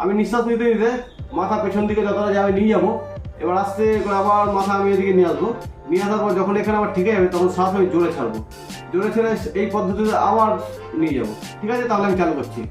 আমি নিঃশ্বাস নিতে নিতে মাথা পেছন দিকে যতটা যাবে নিয়ে যাবো। এবার আস্তে করে আবার মাথা আমি এদিকে নিয়ে আসবো। নিয়ে আসার পর যখন এখানে আবার ঠিক যাবে তখন শ্বাস আমি জোরে ছাড়বো। জোরে ছেড়ে এই পদ্ধতিতে আবার নিয়ে যাবো। ঠিক আছে, তাহলে আমি চালু করছি।